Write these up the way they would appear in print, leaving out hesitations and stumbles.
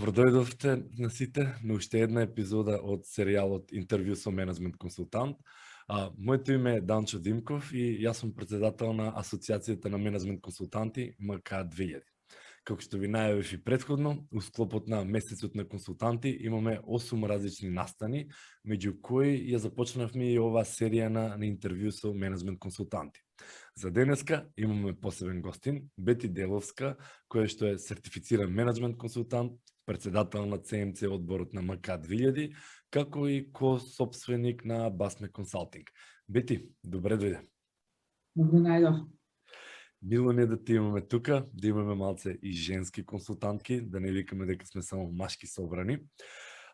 Добродојдовте на сите на уште една епизода од серијалот Интервју со менеджмент консултант. Моето име е Данчо Димков и јас сум председател на Асоциацијата на менеджмент консултанти МК2000. Како што ви најавив и претходно, у склопот на месецот на консултанти имаме 8 различни настани, меѓу кои ја започнавме и оваа серија на интервју со менеджмент консултанти. За денеска имаме посебен гостин, Бети Деловска, која што е сертифициран менеджмент консултант, председател на CMC одборот на МК2000, како и ко-собственик на Басме Консалтинг. Бети, добре дојде. Добре најдов. Мило не да те имаме тука, да имаме малце и женски консултантки, да не викаме дека сме само машки собрани.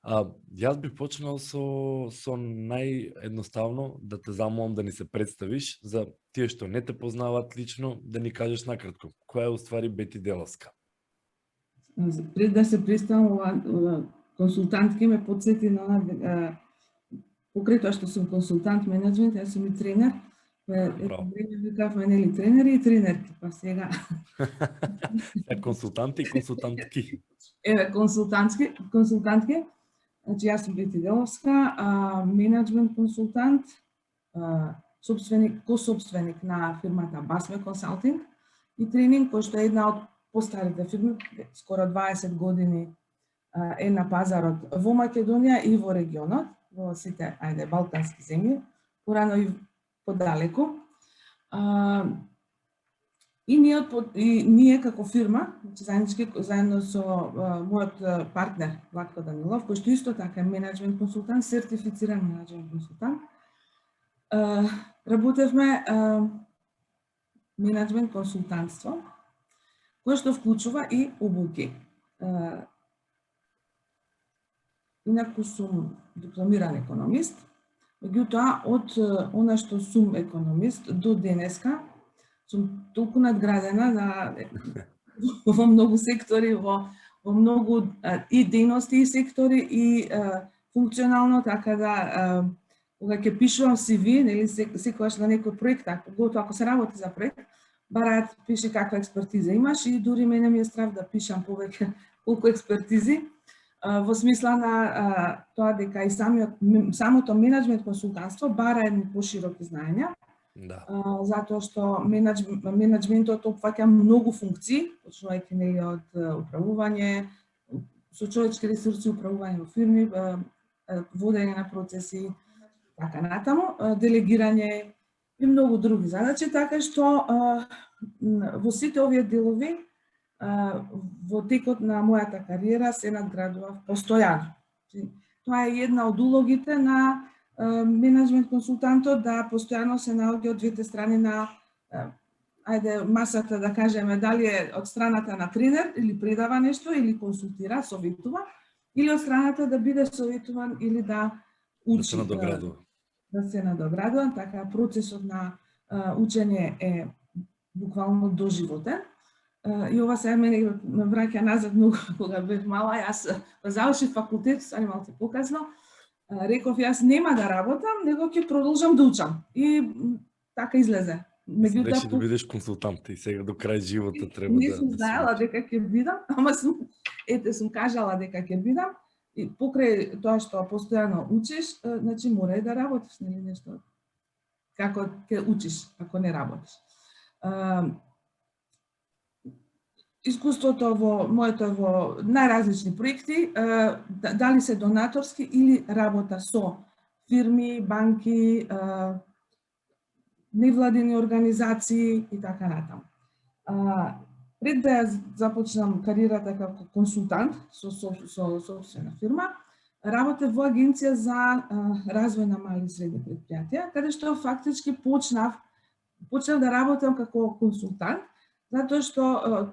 Јас би почнал со наједноставно да те замолам да ни се представиш за тие што не те познаваат лично, да ни кажеш накратко која е уствари Бети Деловска. Пред да се представам, консултантки ме подсети на покрај тоа што сум консултант менеджмент, јас сум и тренер. Викавме нели тренери и тренерки, па сега консултанти и консултантки. Еве консултантки. Значи јас сум Бети Деловска, менеджмент консултант, ко-собственик на фирмата Басме Консалтинг и тренинг, кој што е една од постарите фирми, скоро 20 години е на пазарот во Македонија и во регионот, во сите балкански земји, порано и подалеку. И ние како фирма, заедно со мојот партнер Владко Данилов, кој што исто така е менеджмент консултант, сертифициран менеджмент консултант, работевме менеджмент консултантство, кој што вклучува и обуки. Инаку сум дипломиран економист, меѓутоа од она што сум економист до денеска сум толку надградена во многу сектори, во многу и дејности и сектори и функционално, така да кога ќе пишувам CV, нели секогаш на некој проект, поготоа ако се работи за проект, бараат пиши каква експертиза имаш и дури мене ми е страв да пишам повеќе колку експертизи, во смисла на тоа дека и самото менеджмент консултантство бара едни пошироки знаења, затоа што менеджментот опфаќа многу функции, почнувајќи нели од управување со човечки ресурси, управување во фирми, водење на процеси, така натаму, делегирање и многу други задачи, така што во сите овие делови во текот на мојата кариера се надградував постојано. Тоа е една од улогите на менеджмент консултантот, да постојано се наоѓа од двете страни на масата, да кажеме, дали е од страната на тренер или предава нешто или консултира, советува, или од страната да биде советуван или да учи. Да се надоградува, така процесот на учење е буквално доживотен. И ова сега мене ме враќа назад многу кога бев мала. Јас завршив факултет, ствари малку покасно, реков јас нема да работам, него ќе продолжам да учам. И така излезе. Беше да бидеш консултант и сега до крај животот треба да... Не сум знаела дека ќе бидам, ама сум кажала дека ќе бидам. И покрај тоа што постојано учиш, значи мора и да работиш, нели нешто. Како ќе учиш ако не работиш. Искуството моето во најразлични проекти, дали се донаторски или работа со фирми, банки, невладини организации и така натаму. Пред да ја започнам кариерата како консултант со собствена фирма, работев во агенција за развој на мали и средни предпријатија, каде што фактички почнав да работам како консултант, затоа што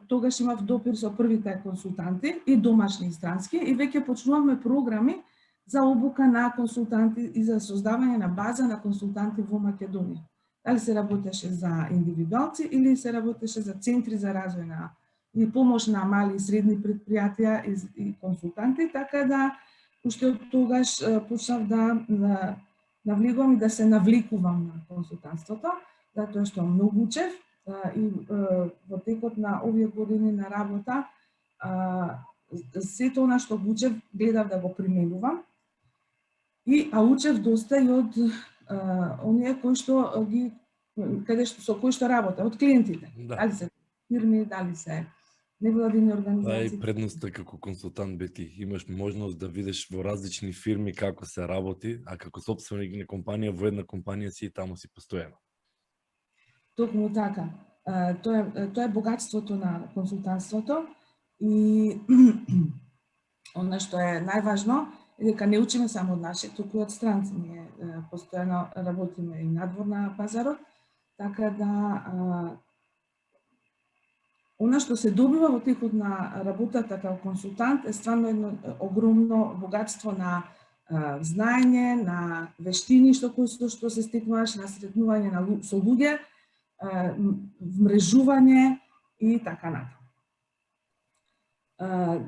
тогаш имав допир со првите консултанти и домашни и странски и веќе почнувавме програми за обука на консултанти и за создавање на база на консултанти во Македонија. Дали се работеше за индивидуалци или се работеше за центри за развој и помош на мали и средни предпријатија и консултанти, така да уште од тогаш почнав да навлегувам и да се навлекувам на консултантството, затоа што многу учев и во текот на овие години на работа сето она што го учев, гледав да го применувам. А учев доста и од оние кои што ги каде што со кои што работам, од клиентите. Да. Дали се фирми, дали се невладини Тоа е организации. и предноста како консултант, бе, ти имаш можност да видиш во различни фирми како се работи, а како сопственик на компанија во една компанија си и таму си постојано. Токму така. Тоа е богатството на консултантството и она што е најважно е дека не учиме само од наши, туку и од странци. Ние постојано работиме и надвор на пазарот, така да она што се добива во текот на работата како консултант е стварно едно огромно богатство на знаење, на вештини што се стекнуваш, на сретнување со луѓе, вмрежување и така натаму.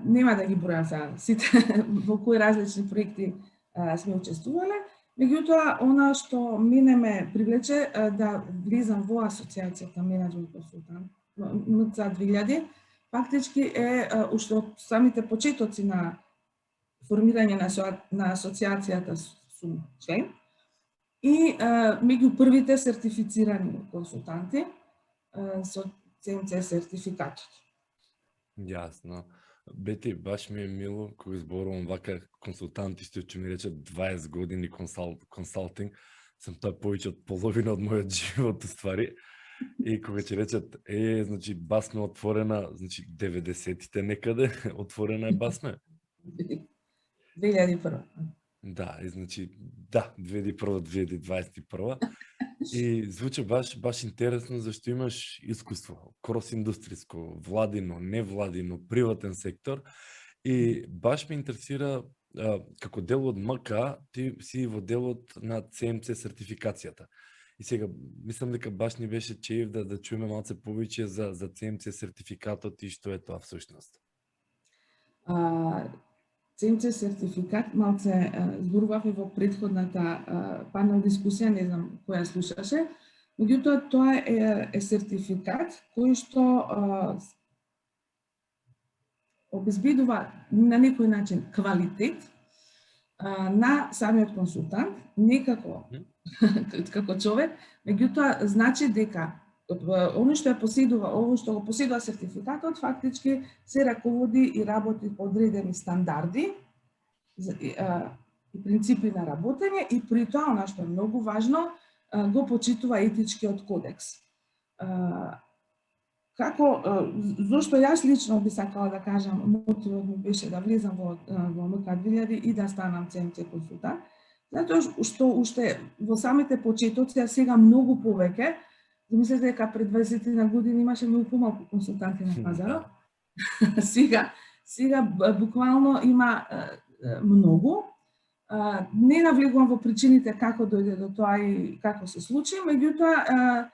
Нема да ги бројам сега сите во кои различни проекти сме учествувале, меѓутоа она што мене ме привлече да влезам во асоциацијата Менаџмент консултант МЦ 2000, фактички е уште од самите почетоци на формирање на асоциацијата сум член и меѓу првите сертифицирани консултанти со ЦМЦ сертификатот. Јасно. Бети, баш ми е мило кога зборувам вака консултанти што ми речат 20 години консалтинг, сам тоа повеќе од половина од мојот живот уствари. И кога ќе речат, значи басме отворена, значи 90-тите некаде, отворена е басме. 2001. Да, и значи, да, 2001-2021. И звучи баш интересно зашто имаш искуство, крос-индустриско, владино, невладино, приватен сектор. И баш ме интересира, како дел од МК, ти си во делот на ЦМЦ сертификацијата. И сега, мислам дека баш ни беше чеив да чуеме малце повеќе за ЦМЦ сертификатот и што е тоа всушност. ЦМЦ сертификат, малце зборувавме во претходната панел дискусија, не знам која слушаше, меѓутоа тоа е сертификат кој што обезбедува на некој начин квалитет на самиот консултант, не како човек, меѓутоа значи дека оно што го поседува сертификатот, фактички се раководи и работи по одредени стандарди и принципи на работење и при тоа, она што е многу важно, го почитува етичкиот кодекс. Зошто јас лично би сакала да кажам, мотивот ми беше да влезам во МК 2000 и да станам ЦМЦ консултант, затоа што уште во самите почетоци, а сега многу повеќе. Замислете дека пред 20 на години имаше многу помалку консултанти на пазарот. Сега буквално има многу. Не навлегувам во причините како дојде до тоа и како се случи, меѓутоа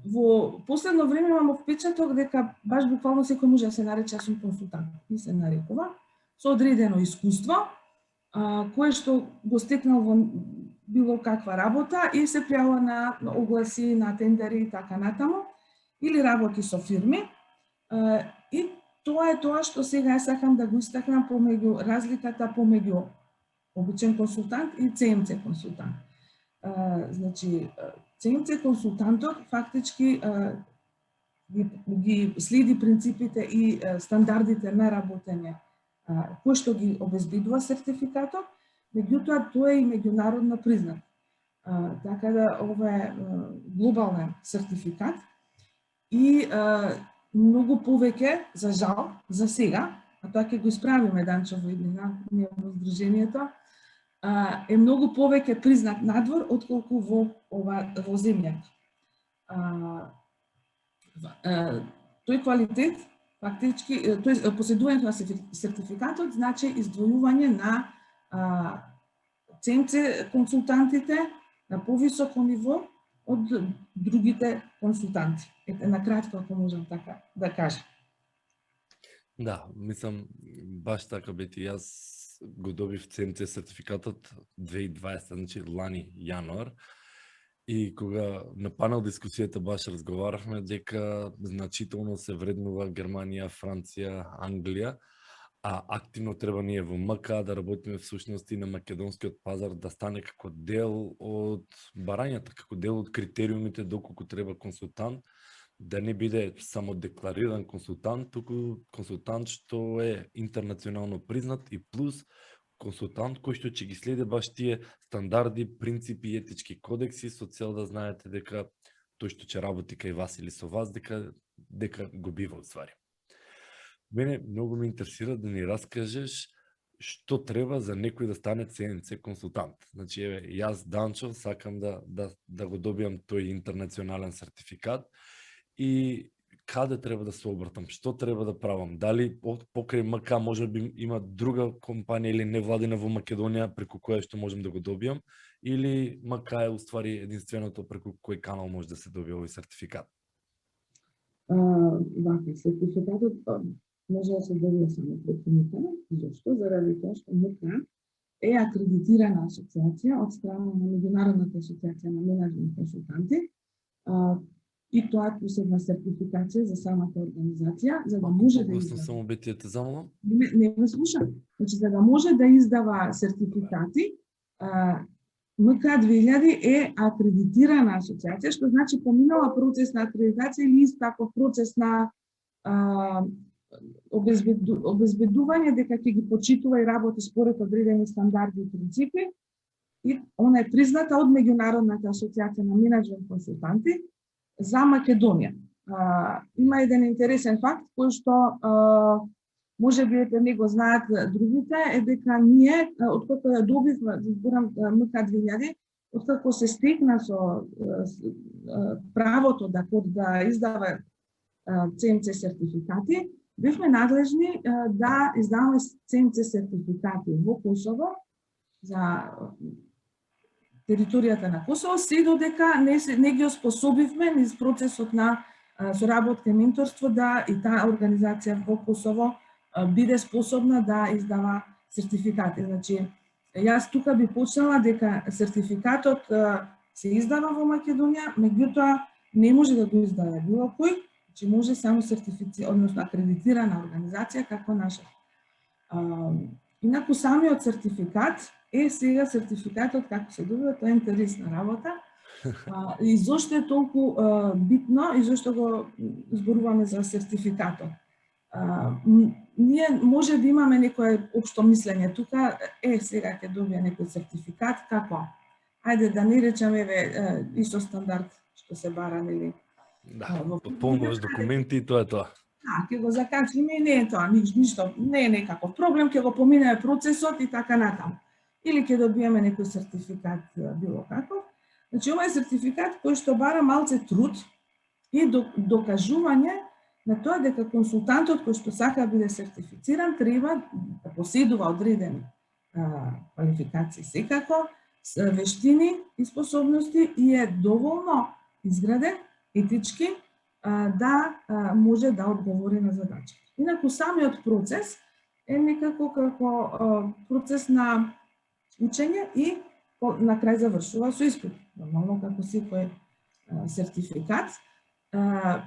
во последно време имам впечаток дека баш буквално секој може да се нарече сум консултант и се нарекува со одредено искуство кое што го стекнал во било каква работа и се пријавува на огласи, на тендери и така натаму, или работи со фирми. И тоа е тоа што сега ја сакам да го истакнам помеѓу разликата помеѓу обичен консултант и ЦМЦ консултант. Значи, ЦМЦ консултантот фактички ги следи принципите и стандардите на работење кој што ги обезбедува сертификатот, меѓутоа тоа е и меѓународно признат. Така да ова е глобален сертификат и многу повеќе, за жал, за сега, а тоа ќе го исправиме Данчо во иднина, ние во Сдруженијето, е многу повеќе признат надвор отколку во земјата. Тој квалитет, фактички, поседувањето на сертификатот значи издвојување на ЦМЦ консултантите на повисоко ниво од другите консултанти. Ете, на кратко, ако можам така да кажам. Да, мислам, баш така бети, јас го добив ЦМЦ сертификатот 2020, значи лани јануар, и кога на панел дискусијата баш разговаравме дека значително се вреднува Германија, Франција, Англија, а активно треба ние во МК да работиме всушност и на македонскиот пазар да стане како дел од барањата, како дел од критериумите доколку треба консултант, да не биде само деклариран консултант, туку консултант што е интернационално признат и плюс консултант кој што ќе ги следи баш тие стандарди, принципи и етички кодекси со цел да знаете дека тој што ќе работи кај вас или со вас дека го бива уствари. Мене многу ме интересира да ни раскажеш што треба за некој да стане ЦНЦ консултант. Значи, еве, јас, Данчо, сакам да го добијам тој интернационален сертификат и каде треба да се обратам, што треба да правам, дали покрај МК може би има друга компанија или невладина во Македонија преку која што можем да го добијам, или МК е уствари единственото преку кој канал може да се добие овој сертификат? Сертификатот може да се добие само преку МК. Зошто? Заради тоа што МК е акредитирана асоциација од страна на Меѓународната асоциација на менаџмент консултанти, и тоа е посебна сертификација за самата организација, за да може да издава. Само бетијате замолам. Не ме слушам. Значи, за да може да издава сертификати, МК 2000 е акредитирана асоциација, што значи поминала процес на акредитација или ист таков процес на обезбедување дека ќе ги почитува и работи според одредени стандарди и принципи, и она е призната од Меѓународната асоциација на менаџмент консултанти за Македонија. Има еден интересен факт кој што може би не го знаат другите, е дека ние, откако ја добивме, зборам МК 2000, откако се стекна со правото да издава ЦМЦ сертификати, бевме надлежни да издаваме ЦМЦ сертификати во Косово за територијата на Косово, се додека не ги оспособивме низ процесот на соработка и менторство да и таа организација во Косово биде способна да издава сертификати. Значи, јас тука би почнала дека сертификатот се издава во Македонија, меѓутоа не може да го издаде било кој, че може само односно акредитирана организација како наша. Инаку самиот сертификат е сега сертификатот како се добива, тоа е интересна работа. И зошто е толку битно и зошто го зборуваме за сертификатот? Ние може да имаме некое општо мислење тука, сега ќе добија некој сертификат, како? Ајде да не речеме, ИСО стандард што се бара, нели? Да, попълнуваш документи и тоа е тоа. Ќе го закачиме и не е тоа, ништо, не е некаков проблем, ќе го поминеме процесот и така натаму. Или ќе добиеме некој сертификат било како. Значи, ова е сертификат кој што бара малце труд и докажување на тоа дека консултантот кој што сака да биде сертифициран треба да поседува одредени квалификации секако, вештини и способности и е доволно изграден етички да може да одговори на задача. Инаку самиот процес е некако како процес на учење и на крај завршува со испит. Нормално како секој сертификат.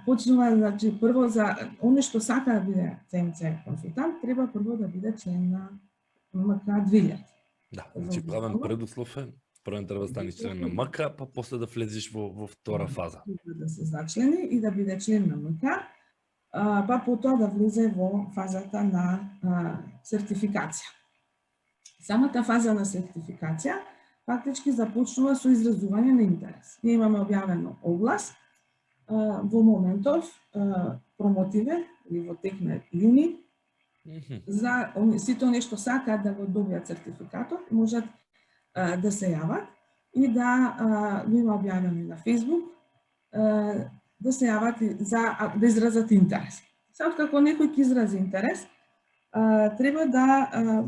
Почнува, значи, прво за оне што сака да биде ЦМЦ консултант, треба прво да биде член на МК 2000. Да, значи правен предуслов е, прво треба да станеш член на МК, па после да влезеш во втора фаза. Да се зачлени и да биде член на МК, па потоа да влезе во фазата на сертификација. Самата фаза на сертификација фактички започнува со изразување на интерес. Ние имаме објавено оглас, во моментов промотиве, или во тек на јуни, за сите оние што сакаат да го добијат сертификатот, можат да се јават и да го има објавено на Facebook, да се јават да изразат интерес. Сега, како некој ќе изрази интерес, треба да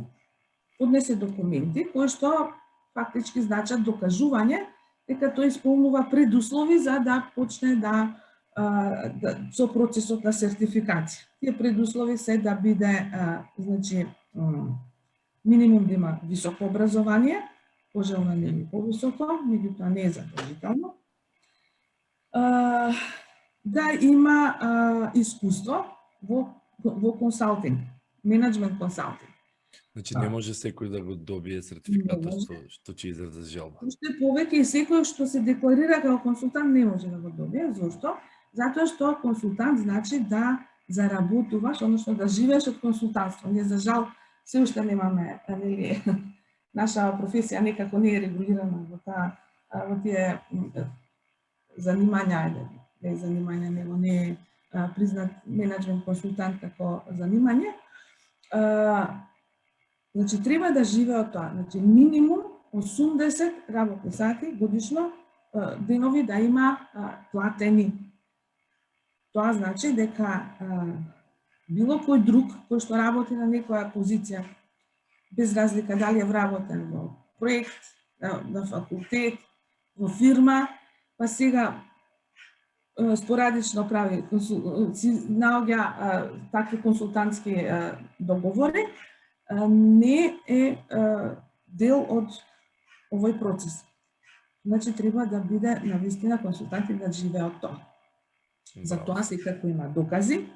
поднесе документи кои што фактички значат докажување дека тој исполнува предуслови за да почне со процесот на сертификација. Тие предуслови се да биде, значи, минимум да има високо образование, пожелно не е повисоко, меѓутоа не е задолжително, да има искуство во консалтинг. менеджмент консалтинг. Значи не може секој да го добие Не сертификатот може. што ќе изрази желба. Уште повеќе и секој што се декларира како консултант не може да го добие. Зошто? Затоа што консултант значи да заработуваш, односно да живееш од консултантство. Ние за жал се уште немаме, нели, наша професија некако не е регулирана во тие занимања, не занимања, него не е признат менеджмент консултант како занимање. Значи треба да живее од тоа. Значи минимум 80 работни сати годишно денови да има платени. Тоа значи дека било кој друг кој што работи на некоја позиција, без разлика дали е вработен во проект, на факултет, во фирма, па сега спорадично прави, наоѓа такви консултантски договори, не е дел од овој процес. Значи треба да биде навистина консултант и да живее од тоа. За тоа секако има докази.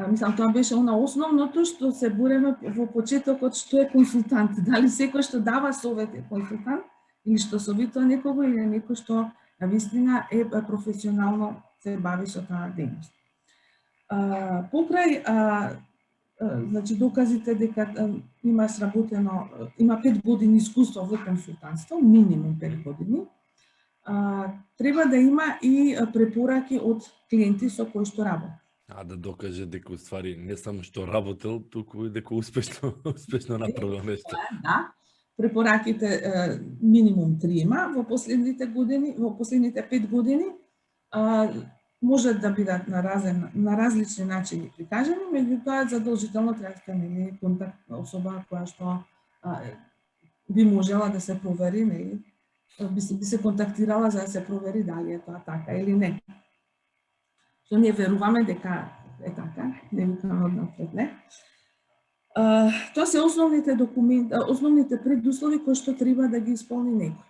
Мислам, тоа беше основното што се буреме во почетокот, што е консултант. Дали секој што дава совет е консултант или што советува некого или некој што навистина е професионално се бави со таа дејност. Покрај значи доказите дека има сработено, има 5 години искуство во консултантство, минимум 5 години, треба да има и препораки од клиенти со кои што работи. Да докаже дека уствари не само што работел, туку и дека успешно направил нешто. Да. Препораките минимум 3 има во последните години, во последните 5 години. Може да бидат на различни начини прикажани, меѓутоа задолжително треба да има контакт особа која што би можела да се провери, нели, би се контактирала за да се провери дали е тоа така или не. Што ние веруваме дека е така, не викаме однапред не. Тоа се основните документи, основните предуслови кои што треба да ги исполни некој.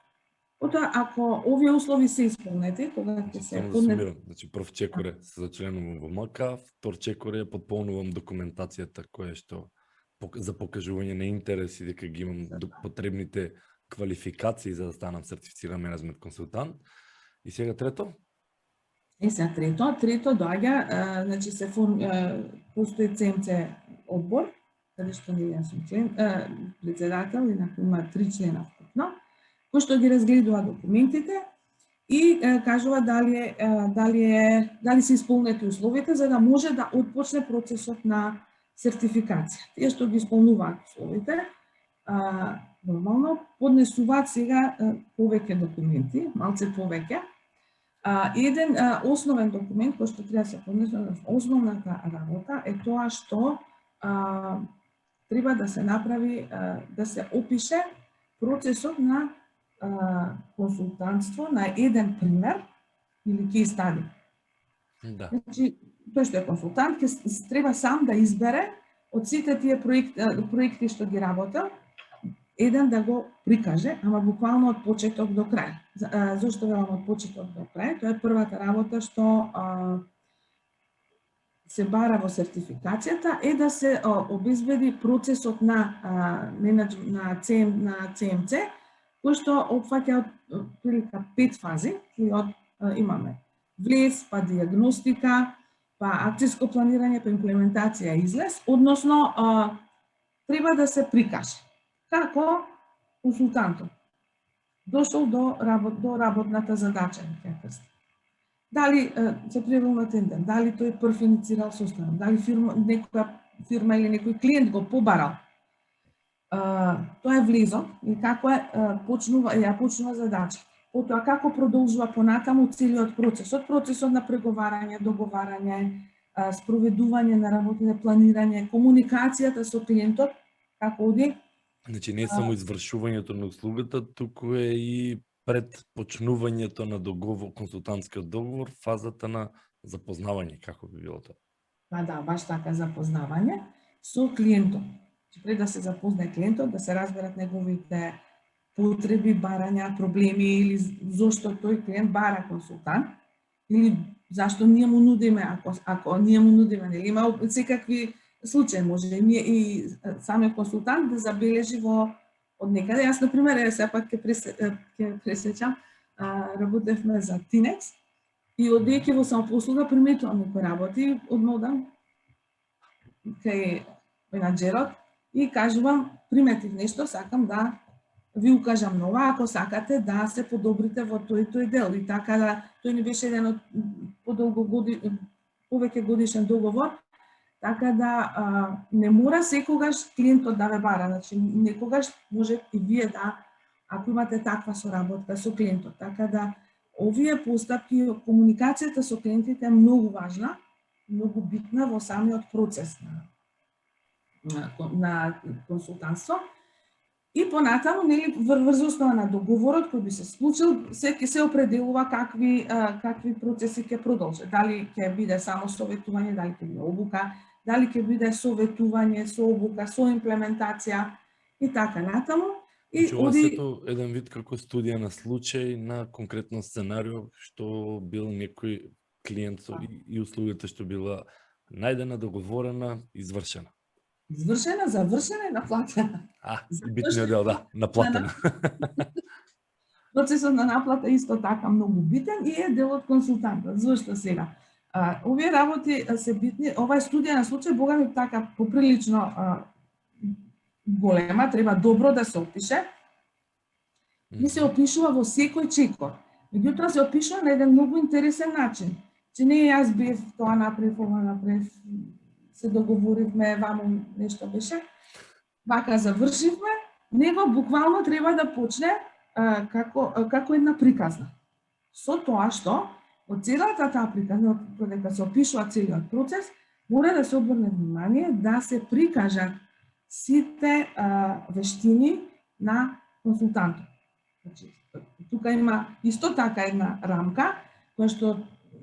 Потоа, ако овие услови се исполнети, кога ќе се поднесат... Значи, прв чекор е се зачленувам во МК, втор чекор е подполнувам документацијата која што за покажување на интерес и дека ги имам потребните квалификации за да станам сертифициран менеджмент консултант. И сега трето? Сега трето доаѓа, значи се постои ЦМЦ одбор, каде што не јас сум член, председател, инаку има 3 члена вкупно, кој што ги разгледува документите и кажува дали се исполнети условите за да може да отпочне процесот на сертификација. Тие што ги исполнуваат условите, нормално поднесуваат сега повеќе документи, малце повеќе. Еден основен документ кој што треба да се поднесе, основната работа е тоа што треба да се направи, да се опише процесот на консултантство на еден пример или case study. Да. Значи, тој што е консултант треба сам да избере од сите тие проекти што ги работел, еден да го прикаже, ама буквално од почеток до крај. Зошто велам од почеток до крај? Тоа е првата работа што се бара во сертификацијата е да се обезбеди процесот на ЦМЦ, кој што опфаќа од прилика 5 фази, имаме влез, па диагностика, па акцијско планирање, па имплементација и излез, односно треба да се прикаже како консултантот дошол до работната задача, дали се пријавил на тендер, дали тој прв иницирал состанок, дали некоја фирма или некој клиент го побарал. Тоа е влезот и како почнува задача. Потоа како продолжува понатаму целиот процес, од процесот на преговарање, договарање, спроведување на работите, планирање, комуникацијата со клиентот, како оди. Значи не само извршувањето на услугата, туку е и пред почнувањето на консултантскиот договор, фазата на запознавање, како би било тоа? Па да, баш така, запознавање со клиентот. Пред да се запознае клиентот, да се разберат неговите потреби, барања, проблеми или зошто тој клиент бара консултант или зашто ние му нудиме, ако ние му нудиме, нели има секакви случај може и самиот консултант да забележи од некаде. Јас, например, сепак ќе пресечам, работевме за Тинекс и одејќи во самопослуга приметувам некои работи, одмодам кај менаџерот и кажувам, приметив нешто, сакам да ви укажам на ова, ако сакате да се подобрите во тој дел. И така да, тој ни беше еден од повеќе годишен договор, така да не мора секогаш клиентот да ве бара. Значи, некогаш може и вие да, ако имате таква соработка со клиентот. Така да, овие постапки, комуникацијата со клиентите е многу важна, многу битна во самиот процес на консултантство. И понатаму, нели, врз основа на договорот кој би се случил, се определува какви процеси ќе продолжат. Дали ќе биде само советување, дали ќе биде обука, дали ќе биде советување, со обука, со имплементација и така натаму. И ова сето еден вид како студија на случај на конкретно сценарио што бил некој клиент и услугата што била најдена, договорена, извршена. Извршена, завршена и наплатена. И битниот дел, да, наплатена. Процесот на наплата исто така многу битен и е дел од консултантот. Зошто сега? Овие работи се битни, ова е студија на случај, богами така поприлично голема, треба добро да се опише. И се опишува во секој чекор. Меѓутоа се опишува на еден многу интересен начин. Че не јас бев тоа направив, ова направив, се договоривме, ваму нешто беше, вака завршивме, него буквално треба да почне како една приказна. Со тоа што од целата таа приказна, додека се опишува целиот процес, мора да се обрне внимание да се прикажат сите вештини на консултантот. Значи, тука има исто така една рамка, која што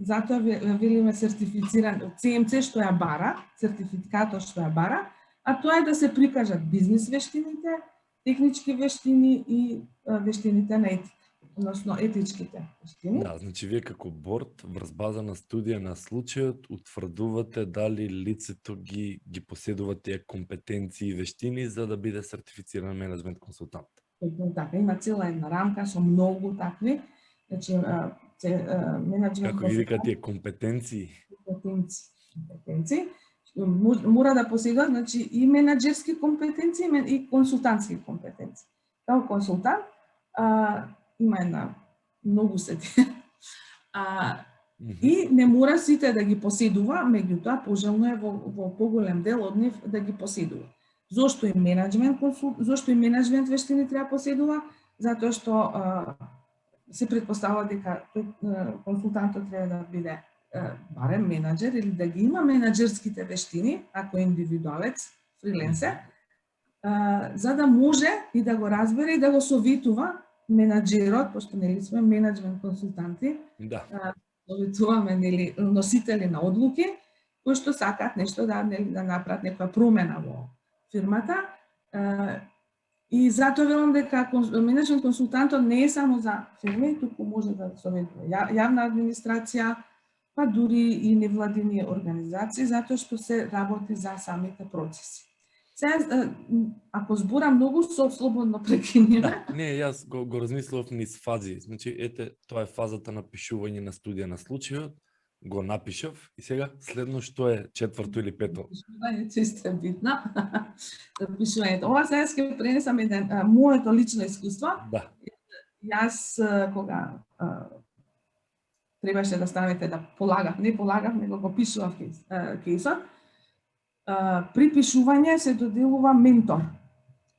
затоа велиме сертифициран од ЦМЦ што ја бара, сертификатот што ја бара, а тоа е да се прикажат бизнис вештините, технички вештини и вештините на етика, односно етичките вештини. Да, значи вие како борд врз база на студија на случајот утврдувате дали лицето ги поседува тие компетенции и вештини за да биде сертифициран менеджмент консултант. Така, има цела една рамка со многу такви, значи менеджмент како ги вика тие компетенции? Компетенции. Мора да поседува, значи, и менаџерски компетенции и консултантски компетенции. Како консултант има една многу сети. И не мора сите да ги поседува, меѓутоа пожелно е во поголем дел од нив да ги поседува. Зошто и менеджмент вештини треба поседува? Затоа што се претпоставува дека консултантот треба да биде барем менаџер или да ги има менаџерските вештини, ако е индивидуалец, фриленсер, за да може и да го разбере и да го советува менаџерот, пошто нели сме менеджмент консултанти, советуваме нели носители на одлуки, кои што сакаат нешто да направат некоја промена во фирмата. И затоа велам дека менеджмент консултантот не е само за фирми, туку може да советува јавна администрација, па дури и невладини организации, затоа што се работи за самите процеси. Сега, ако зборам многу, слободно прекинеме. Не, јас го размислував низ фази. Значи, ете, тоа е фазата на пишување на студија на случајот, го напишав и сега следно што е четврто или пето? Пишувањето исто е битно. Пишувањето. Ова сега ќе пренесам еден моето лично искуство. Да. Јас кога требаше да ставите да полагав, него го пишував кейсот. При пишување се доделува ментор,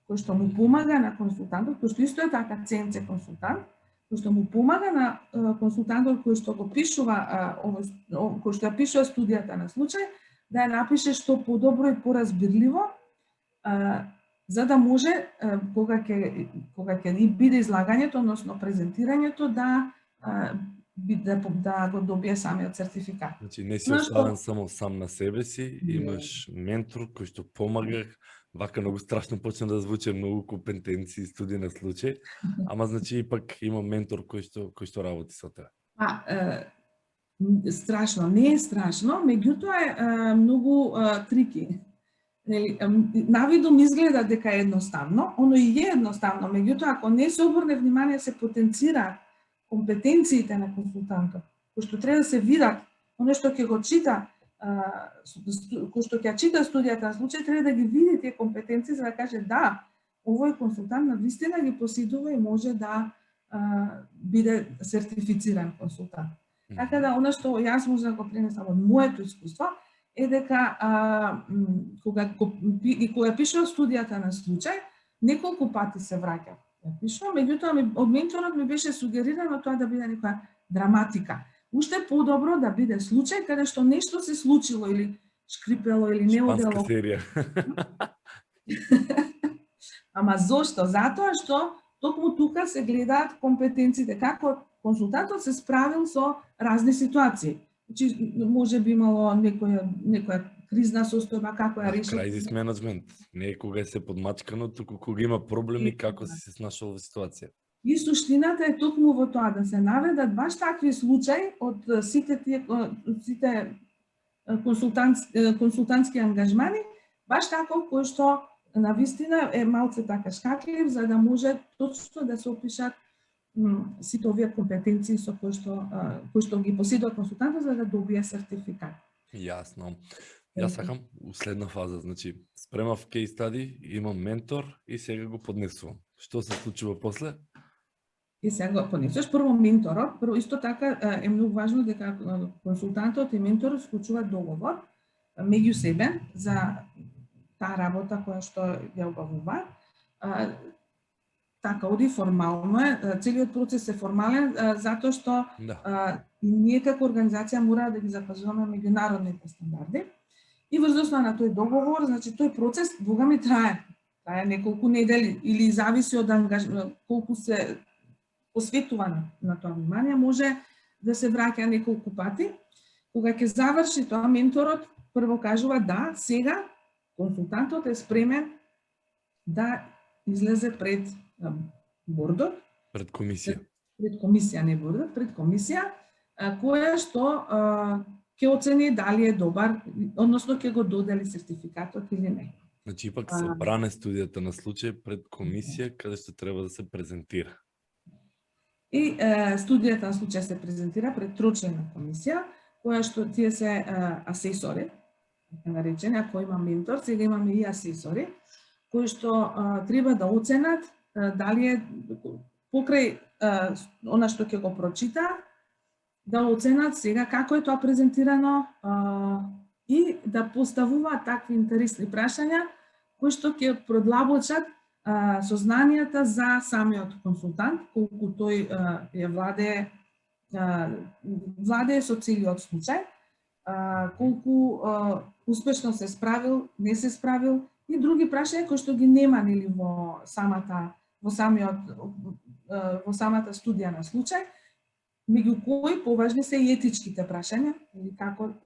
кој што му помага на консултантот, кој што исто е така ЦМЦ консултант, кој што му помага на консултантот кој што го пишува, кој што ја пишува студијата на случај, да ја напише што подобро и поразбирливо, за да може кога ќе биде излагањето, односно презентирањето, да го добие самиот сертификат. Значи не си оставен само сам на себе си, имаш ментор кој што помага, вака многу страшно почна да звучи, многу компетенции, студија на случај, ама значи ипак има ментор кој што работи со тебе. Страшно, не е страшно, меѓутоа е многу трики. нели, навидом изгледа дека е едноставно, оно и е едноставно, меѓутоа ако не се обрне внимание, се потенцира компетенциите на консултантот, кои што треба да се видат, оно што ќе го чита, кој што ќе чита студијата на случај, треба да ги види тие компетенции за да каже да, овој консултант на вистина ги поседува и може да биде сертифициран консултант. Така да, оно што јас може да го пренесам од моето искуство, е дека кога пишував студијата на случај, неколку пати се враќав. Ја пишувам, меѓутоа од менторот ми беше сугерирано тоа да биде некоја драматика. Уште подобро да биде случај каде што нешто се случило или шкрипело или не одело. Шпанска серија. Ама зошто? Затоа што токму тука се гледаат компетенциите, како консултантот се справил со разни ситуации. Значи, може би имало некоја кризна состојба, како ја решил. Crisis management. Не е кога се подмачкано, туку кога има проблеми, како се snašao во ситуација. И суштината е токму во тоа да се наведат баш такви случаи од сите консултантски ангажмани, баш таков кој што навистина е малце така шкаклив, за да може точно да се опишат сите овие компетенции со кои што ги поседува консултантот за да добие сертификат. Јасно. Јас сакам следна фаза, значи спремав кейс стади, имам ментор и сега го поднесувам. Што се случува после? И сега го поднесуваш прво менторот, прво исто така е многу важно дека консултантот и менторот склучуваат договор меѓу себе за таа работа која што ја обавува. Така, оди формално е, целиот процес е формален, затоа што и ние како организација мора да ги запазуваме меѓународните стандарди. И врз основа на тој договор, значи тој процес богами трае неколку недели или зависи од колку се посветува на тоа внимание, може да се враќа неколку пати. Кога ќе заврши тоа, менторот прво кажува да, сега консултантот е спремен да излезе пред бордот. Пред комисија. Пред комисија, не бордот, пред комисија, која што ќе оцени дали е добар, односно ќе го додели сертификатот или не. Значи, ипак се бране студијата на случај пред комисија, каде што треба да се презентира. И студијата на случај се презентира пред трочлена комисија, која што тие се асесори, така наречени, ако има ментор, сега имаме и асесори, кои што треба да оценат дали е покрај она што ќе го прочита, да оценат сега како е тоа презентирано и да поставуваат такви интересни прашања кои што ќе продлабочат сознанијата за самиот консултант, колку тој ја владее со целиот случај, колку успешно се справил, не се справил и други прашања кои што ги нема нели во самата студија на случај, меѓу кои поважни се и етичките прашања,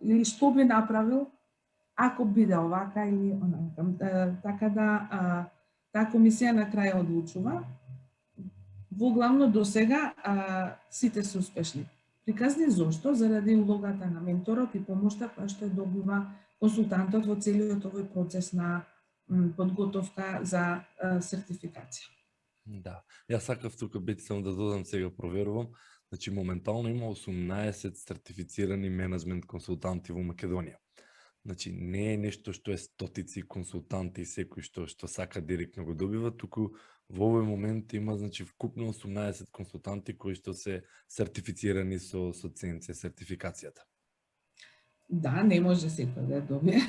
или што би направил ако биде овака или онака. Така да таа комисија на крај одлучува. Во главно до сега сите се успешни. Приказни зошто? Заради улогата на менторот и помошта која што добива консултантот во целиот овој процес на подготовка за сертификација. Да. Јас сакав тука само да додам, сега проверувам. Значи, моментално има 18 сертифицирани менеджмент консултанти во Македонија. Значи, не е нешто што е стотици консултанти и секој што сака директно го добива, туку во овој момент има, значи, вкупно 18 консултанти кои што се сертифицирани со ценција, сертификацијата. Да, не може секој да добие.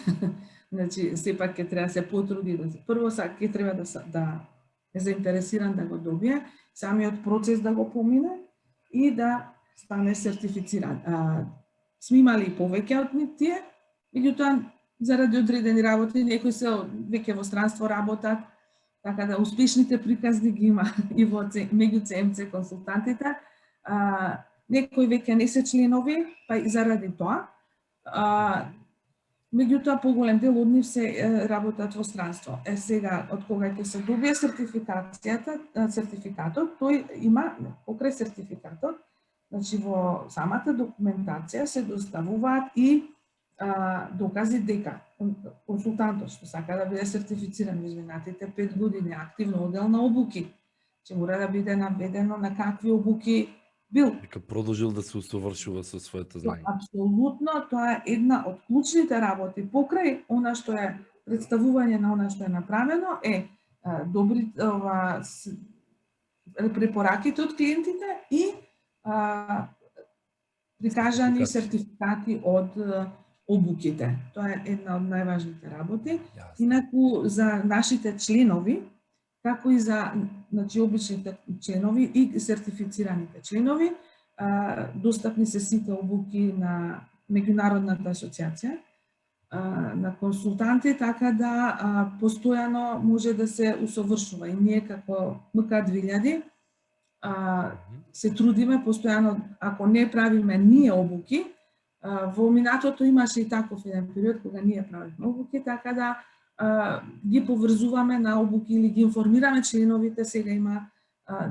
Значи, сепак ќе треба да се потруди, прво ќе треба да е заинтересиран да го добие, самиот процес да го помине и да стане сертифициран. Сме имали повеќе од тие, меѓутоа заради одредени работи некои се веќе во странство работат, така да успешните приказни ги има и во меѓу ЦМЦ консултантите. Некои веќе не се членови, па и заради тоа. Меѓутоа поголем дел од нив се работат во странство. Сега, од кога ќе се добие сертификатот, тој има покрај сертификатот, значи во самата документација се доставуваат и докази дека консултантот што сака да биде сертифициран изминатите 5 години, активно одел на обуки, ќе мора да биде наведено на какви обуки бил. Дека продолжил да се усовршува со своето знаење. Апсолутно, тоа е една од клучните работи покрај она што е представување на она што е направено добри препораките од клиентите и прикажани сертификати од обуките. Тоа е една од најважните работи. Инаку за нашите членови, како и за обичните членови и сертифицираните членови, достапни се сите обуки на Меѓународната асоциација на консултанти, така да постојано може да се усовршува. И ние како МК2000 се трудиме постојано, ако не правиме ние обуки, во минатото имаше и таков еден период кога ние правиме обуки, така да ги поврзуваме на обуки или ги информираме членовите. Сега има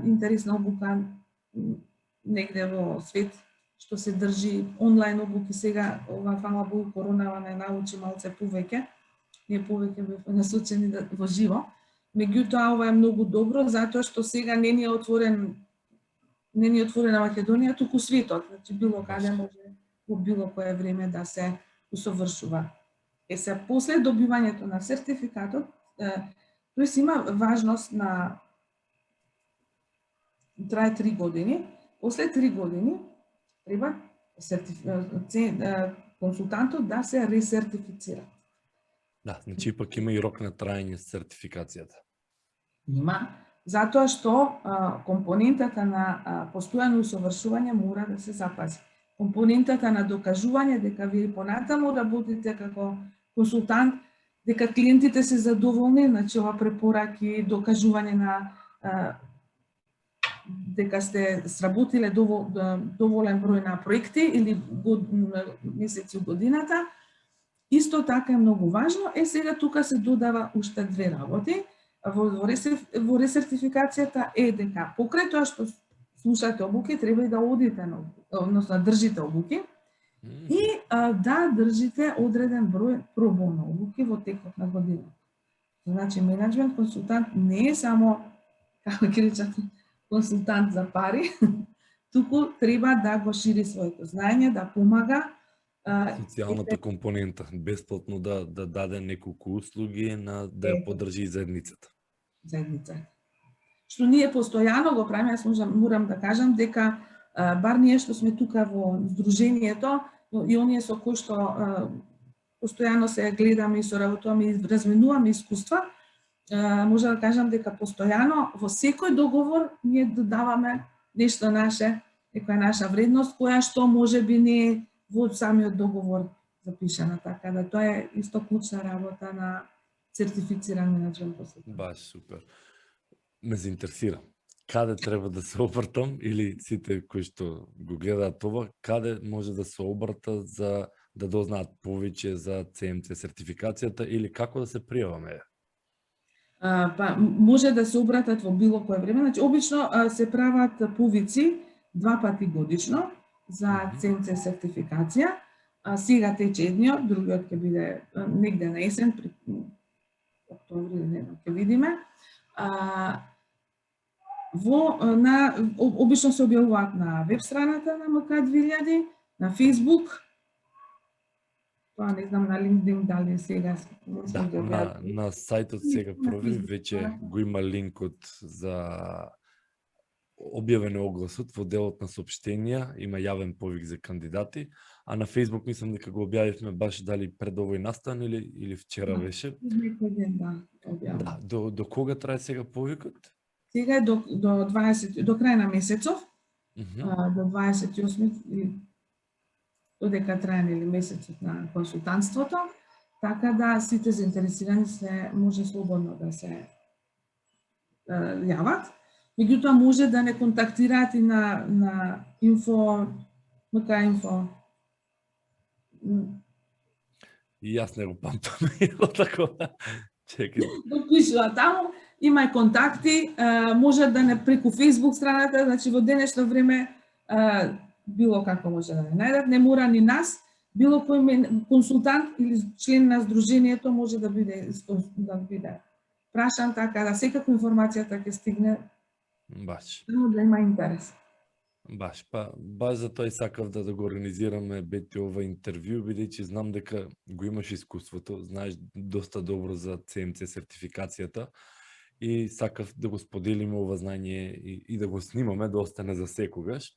интересна обука негде во свет што се држи онлайн обуки. Сега фала Богу коронава не научи малце повеќе. Ние повеќе бевме насочени во живо. Меѓутоа ова е многу добро затоа што сега не ни е отворена Македонија, туку светот. Значи било каде може во било кое време да се усовршува. Се после добивањето на сертификатот, тој си има важност на трае 3 години. После 3 години треба консултантот да се ресертифицира. Да, значи пак има и рок на траење сертификацијата. Има, затоа што компонентата на постојано усовршување мора да се запази. Компонентата на докажување дека вие понатаму работите како консултант, дека клиентите се задоволни, значи ова препораки, докажување на дека сте сработиле доволен број на проекти или месеци у годината, исто така е многу важно. Сега тука се додава уште 2 работи. Во ресертификацијата е дека покрај тоа што слушате обуки, треба и да одите, односно држите обуки и да држите одреден број пробоно обуки во текот на годината. Значи, менеджмент консултант не е само, како ќе речат, консултант за пари, туку треба да го шири своето знаење, да помага. Социјалната компонента, бесплатно да даде неколку услуги да ја поддржи заедницата. Што ние постојано го правиме, јас морам да кажам дека бар ние што сме тука во Сдруженијето и оние со кои што постојано се гледаме и соработуваме и разменуваме искуства, може да кажам дека постојано во секој договор ние додаваме нешто наше, некоја наша вредност, која што може би не е во самиот договор запишана, така да тоа е исто клучна работа на сертифициран менеджмент консултант. Баш супер. Ме заинтересира. Каде треба да се обртам или сите кои што го гледаат ова, каде може да се обрта за да дознаат повеќе за CMC сертификацијата или како да се пријаваме? Може да се обратат во било кое време. Значи, обично се прават повици 2 пати годишно за CMC сертификација. Сега тече едниот, другиот ќе биде негде на есен, при октомври, не знам, ќе видиме. Обично се објавуваат на веб страната на МК2000, на Facebook, тоа не знам на LinkedIn дали сега на сајтот сега проверив, веќе го има линкот за објавен огласот во делот на соопштенија, има јавен повик за кандидати, а на Facebook мислам дека го објавивме баш дали пред овој настан или вчера беше. Да, до кога трае сега повикот? Сега е до крај на месецов, до 28 или додека трае месецот на консултантството, така да сите заинтересирани се може слободно да се јават. Меѓутоа може да не контактираат и на инфо, МК-инфо. И јас не го памтам, такова. Чекай. Допишува таму, има и контакти, може да не преку Facebook страната, значи во денешно време било како може да не најдат, не мора ни нас било кој консултант или член на здружението може да биде прашан така да секако информацијата ќе стигне, Баш. само да има интерес. Баш за тоа и сакав да го организираме Бети ова интервју, бидејќи знам дека го имаш искуството, знаеш доста добро за CMC сертификацијата и сакав да го споделиме ова знање и да го снимаме да остане за секогаш.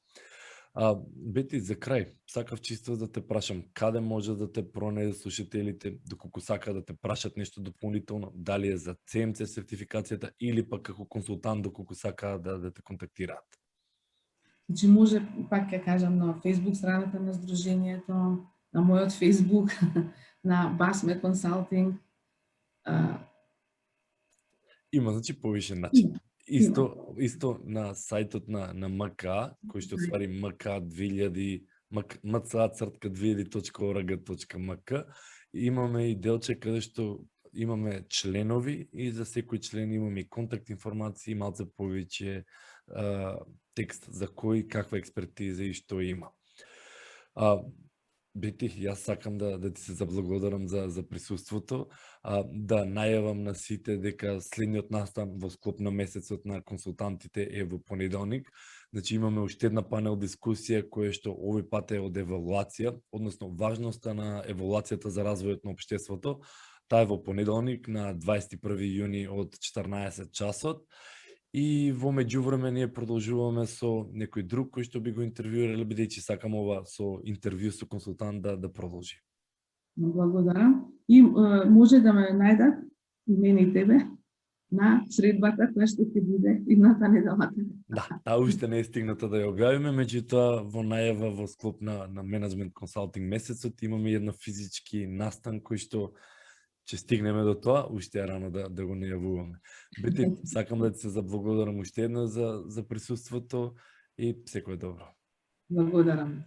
Бети, за крај, сакав чисто да те прашам, каде може да те пронајдат слушателите, доколку сака да те прашат нешто дополнително, дали е за CMC сертификацијата или пак како консултант доколку сакаат да те контактираат? Значи може, пак ќе кажам, на Facebook страната на здружението, на мојот Facebook, на Basme Consulting. Има, значи, повише начин. Исто на сајтот на МК, кој што ствари mca.2000.org.mk, имаме и делче каде што имаме членови и за секој член имаме и контакт информации, малце повеќе текст за кој каква експертиза и што има. Бети, јас сакам да ти се заблагодарам за присуството, да најавам на сите дека следниот настан во склоп на месецот на консултантите е во понеделник. Значи имаме уште една панел дискусија која што овој пат е од евалуација, односно важноста на евалуацијата за развојот на општеството. Таа е во понеделник на 21 јуни од 14 часот. И во меѓувреме ние продолжуваме со некој друг кој што би го интервјуирале, бидејќи сакам ова со интервју со консултант да продолжи. Благодарам. И може да ме најдат и мене и тебе на средбата која што ќе биде идната неделата. Да, таа уште не е стигната да ја објавиме, меѓутоа во најава во склоп на менеджмент консалтинг месецот имаме една физички настан кој што ќе стигнеме до тоа, уште е рано да го најавуваме. Бети, сакам да ти се заблагодарам уште едно за присуството и секое добро. Благодарам.